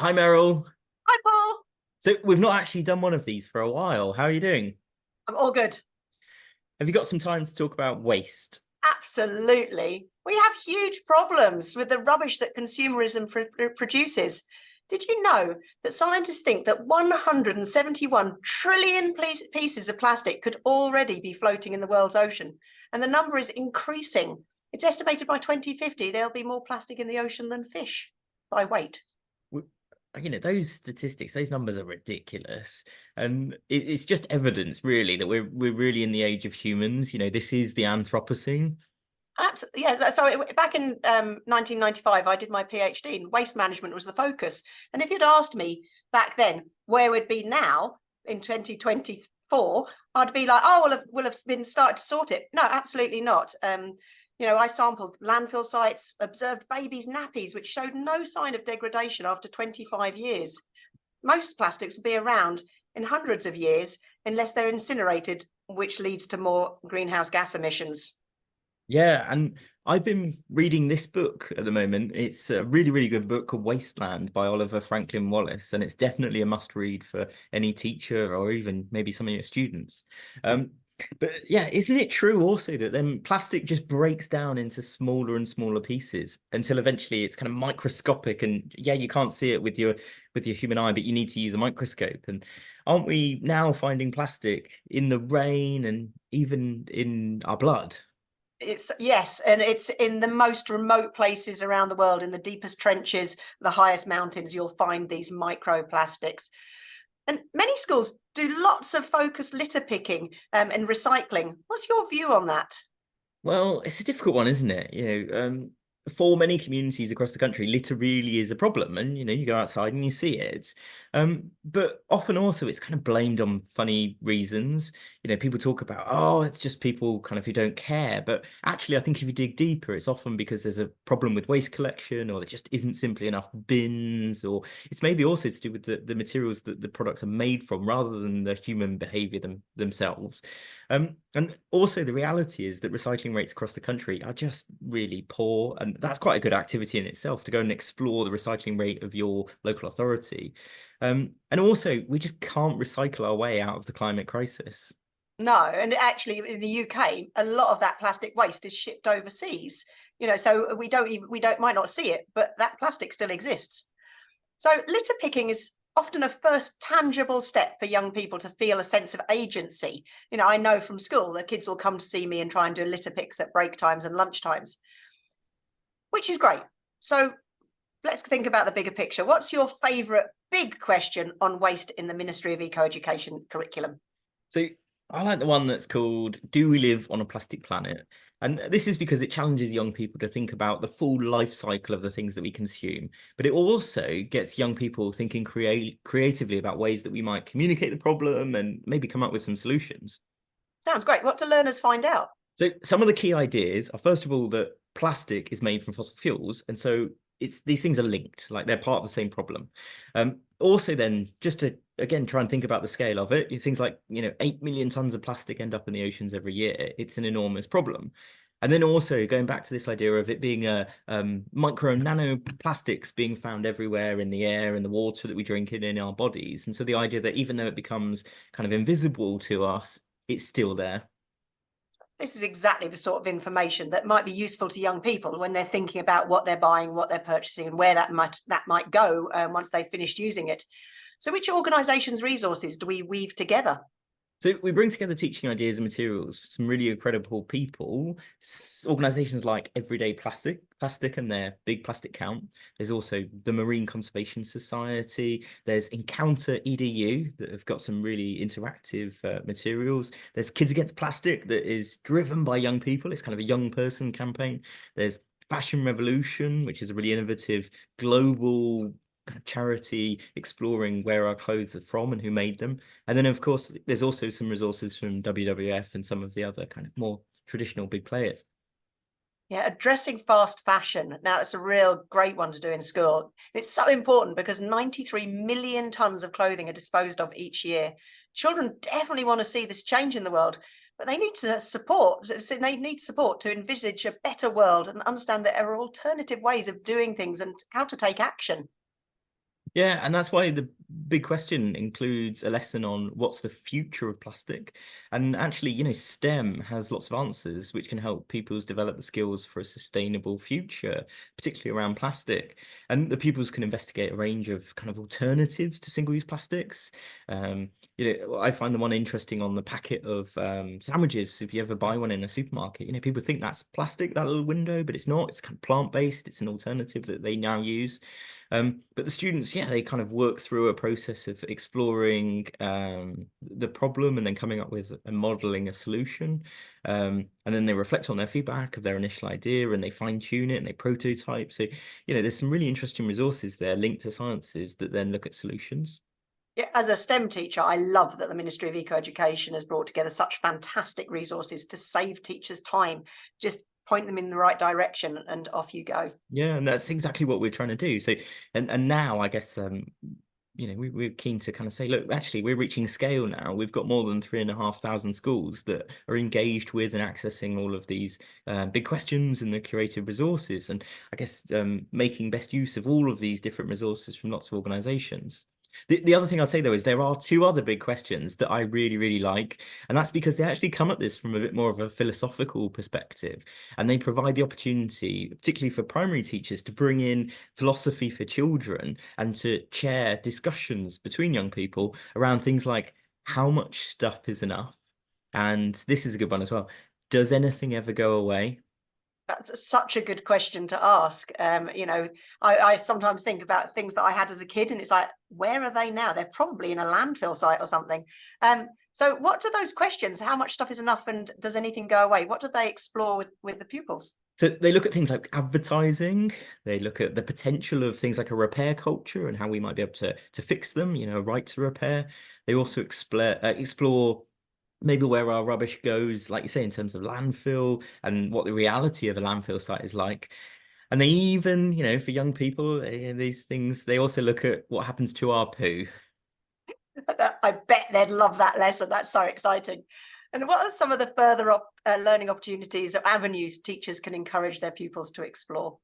Hi, Meryl. Hi, Paul. So we've not actually done one of these for a while. How are you doing? I'm all good. Have you got some time to talk about waste? Absolutely. We have huge problems with the rubbish that consumerism produces. Did you know that scientists think that 171 trillion pieces of plastic could already be floating in the world's ocean? And the number is increasing. It's estimated by 2050 there'll be more plastic in the ocean than fish by weight. We- those statistics, those numbers are ridiculous, and it's just evidence, really, that we're really in the age of humans. This is the Anthropocene. Absolutely, yeah. So back in 1995, I did my PhD, and waste management was the focus. And if you'd asked me back then where we'd be now in 2024, I'd be like, oh, we'll have been started to sort it. No, absolutely not. I sampled landfill sites, observed babies' nappies, which showed no sign of degradation after 25 years. Most plastics will be around in hundreds of years unless they're incinerated, which leads to more greenhouse gas emissions. Yeah, and I've been reading this book at the moment. It's a really, really good book called Wasteland by Oliver Franklin Wallace, and it's definitely a must read for any teacher or even maybe some of your students. But yeah, isn't it true also that then plastic just breaks down into smaller and smaller pieces until eventually it's kind of microscopic, and yeah, you can't see it with your human eye, but you need to use a microscope. And aren't we now finding plastic in the rain and even in our blood? It's yes, and it's in the most remote places around the world, in the deepest trenches, the highest mountains, you'll find these microplastics. And many schools do lots of focused litter picking and recycling. What's your view on that? Well, it's a difficult one, isn't it? For many communities across the country, litter really is a problem, and you go outside and you see it. But often also it's kind of blamed on funny reasons. People talk about, oh, it's just people kind of who don't care. But actually, I think if you dig deeper, it's often because there's a problem with waste collection, or there just isn't simply enough bins, or it's maybe also to do with the materials that the products are made from, rather than the human behavior themselves. And also the reality is that recycling rates across the country are just really poor, and that's quite a good activity in itself to go and explore the recycling rate of your local authority. And also we just can't recycle our way out of the climate crisis. No, and actually in the UK, a lot of that plastic waste is shipped overseas. So we might not see it, but that plastic still exists. So litter picking is often a first tangible step for young people to feel a sense of agency. I know from school the kids will come to see me and try and do litter picks at break times and lunch times, which is great. So let's think about the bigger picture. What's your favourite big question on waste in the Ministry of Eco-Education curriculum? So I like the one that's called "Do we live on a plastic planet?" And this is because it challenges young people to think about the full life cycle of the things that we consume. But it also gets young people thinking creatively about ways that we might communicate the problem and maybe come up with some solutions. Sounds great. What do learners find out? So some of the key ideas are, first of all, that plastic is made from fossil fuels, and so these things are linked, like they're part of the same problem. Also, then, just to again try and think about the scale of it, things like 8 million tons of plastic end up in the oceans every year. It's an enormous problem. And then also going back to this idea of it being a micro nanoplastics being found everywhere in the air and the water that we drink in our bodies. And so the idea that even though it becomes kind of invisible to us, it's still there. This is exactly the sort of information that might be useful to young people when they're thinking about what they're buying, what they're purchasing, and where that might go once they've finished using it. So, which organisations' resources do we weave together? So we bring together teaching ideas and materials for some really incredible people. Organizations like Everyday Plastic and their Big Plastic Count. There's also the Marine Conservation Society. There's Encounter EDU that have got some really interactive materials. There's Kids Against Plastic that is driven by young people. It's kind of a young person campaign. There's Fashion Revolution, which is a really innovative global kind of charity exploring where our clothes are from and who made them. And then, of course, there's also some resources from WWF and some of the other kind of more traditional big players. Yeah, addressing fast fashion. Now, that's a real great one to do in school. It's so important because 93 million tons of clothing are disposed of each year. Children definitely want to see this change in the world, but they need support. They need support to envisage a better world and understand that there are alternative ways of doing things and how to take action. Yeah, and that's why the big question includes a lesson on what's the future of plastic. And actually, STEM has lots of answers which can help pupils develop the skills for a sustainable future, particularly around plastic. And the pupils can investigate a range of kind of alternatives to single-use plastics. I find the one interesting on the packet of sandwiches. If you ever buy one in a supermarket, people think that's plastic, that little window, but it's not. It's kind of plant-based. It's an alternative that they now use. But the students, yeah, they kind of work through a process of exploring the problem and then coming up with and modeling a solution. And then they reflect on their feedback of their initial idea and they fine tune it and they prototype. So, there's some really interesting resources there linked to sciences that then look at solutions. Yeah, as a STEM teacher, I love that the Ministry of Eco Education has brought together such fantastic resources to save teachers time. Just point them in the right direction and off you go. Yeah, and that's exactly what we're trying to do. So, and now I guess we're keen to kind of say, look, actually, we're reaching scale now. We've got more than 3,500 schools that are engaged with and accessing all of these big questions and the curated resources, and I guess making best use of all of these different resources from lots of organisations. The other thing I'd say though is there are two other big questions that I really, really like, and that's because they actually come at this from a bit more of a philosophical perspective, and they provide the opportunity, particularly for primary teachers, to bring in philosophy for children and to chair discussions between young people around things like how much stuff is enough, and this is a good one as well. Does anything ever go away? That's such a good question to ask. I sometimes think about things that I had as a kid, and it's like, where are they now? They're probably in a landfill site or something. So what do those questions, how much stuff is enough and does anything go away? What do they explore with the pupils? So they look at things like advertising. They look at the potential of things like a repair culture and how we might be able to fix them. Right to repair. They also explore maybe where our rubbish goes, like you say, in terms of landfill and what the reality of a landfill site is like. And they even, for young people, these things, they also look at what happens to our poo. I bet they'd love that lesson. That's so exciting. And what are some of the further learning opportunities or avenues teachers can encourage their pupils to explore?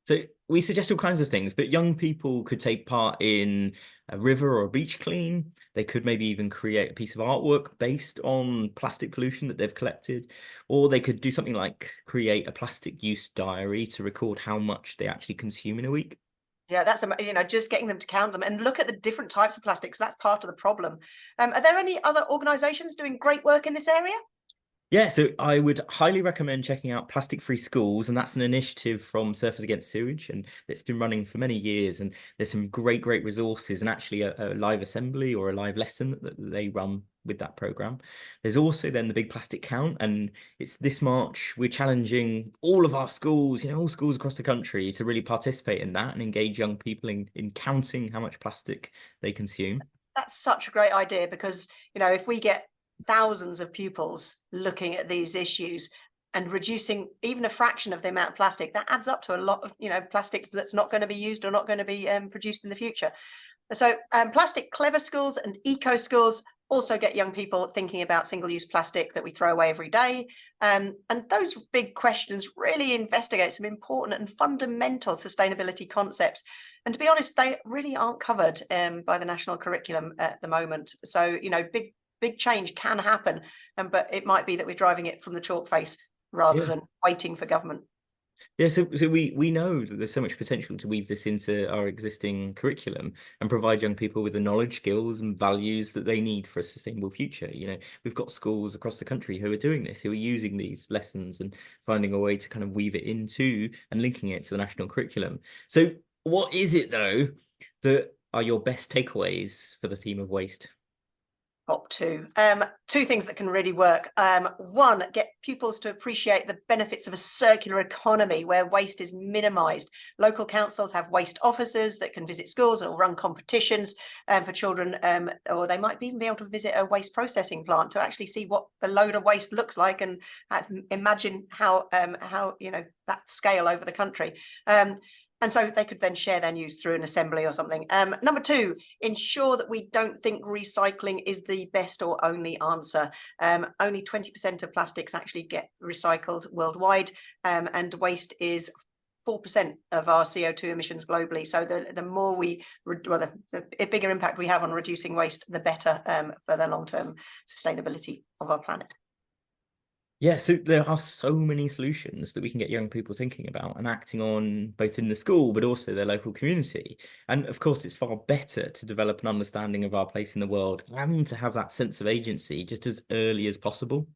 So we suggest all kinds of things, but young people could take part in a river or a beach clean. They could maybe even create a piece of artwork based on plastic pollution that they've collected, or they could do something like create a plastic use diary to record how much they actually consume in a week. Yeah, that's just getting them to count them and look at the different types of plastics. That's part of the problem. Are there any other organisations doing great work in this area? Yeah, so I would highly recommend checking out Plastic Free Schools, and that's an initiative from Surfers Against Sewage, and it's been running for many years. And there's some great resources, and actually a live assembly or a live lesson that they run with that program. There's also then the Big Plastic Count, and it's this March we're challenging all of our schools, all schools across the country, to really participate in that and engage young people in counting how much plastic they consume. That's such a great idea because, if we get thousands of pupils looking at these issues and reducing even a fraction of the amount of plastic, that adds up to a lot of, plastic that's not going to be used or not going to be produced in the future. So plastic clever schools and eco schools also get young people thinking about single-use plastic that we throw away every day. And those big questions really investigate some important and fundamental sustainability concepts. And to be honest, they really aren't covered by the national curriculum at the moment. So, big change can happen, but it might be that we're driving it from the chalk face rather Yeah. than waiting for government. Yeah, so we know that there's so much potential to weave this into our existing curriculum and provide young people with the knowledge, skills, and values that they need for a sustainable future. We've got schools across the country who are doing this, who are using these lessons and finding a way to kind of weave it into and linking it to the national curriculum. So what is it though that are your best takeaways for the theme of waste? Top two. Two things that can really work. One, get pupils to appreciate the benefits of a circular economy where waste is minimised. Local councils have waste officers that can visit schools or run competitions for children, or they might even be able to visit a waste processing plant to actually see what the load of waste looks like and imagine how that scale over the country. And so they could then share their news through an assembly or something. Number two, ensure that we don't think recycling is the best or only answer. Only 20% of plastics actually get recycled worldwide, and waste is 4% of our CO2 emissions globally. So the more the bigger impact we have on reducing waste, the better for the long-term sustainability of our planet. Yeah, so there are so many solutions that we can get young people thinking about and acting on, both in the school, but also their local community. And of course, it's far better to develop an understanding of our place in the world and to have that sense of agency just as early as possible.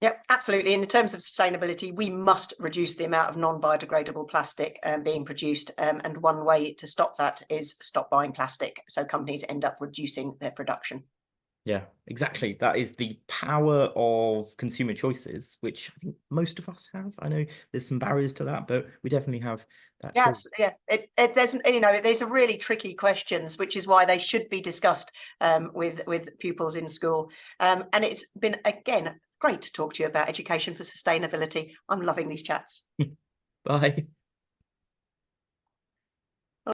Yep, absolutely. In terms of sustainability, we must reduce the amount of non-biodegradable plastic being produced. And one way to stop that is stop buying plastic. So companies end up reducing their production. Yeah, exactly. That is the power of consumer choices, which I think most of us have. I know there's some barriers to that, but we definitely have that Yeah, choice. absolutely. Yeah, there's a really tricky questions, which is why they should be discussed with pupils in school. And it's been, again, great to talk to you about education for sustainability. I'm loving these chats. Bye.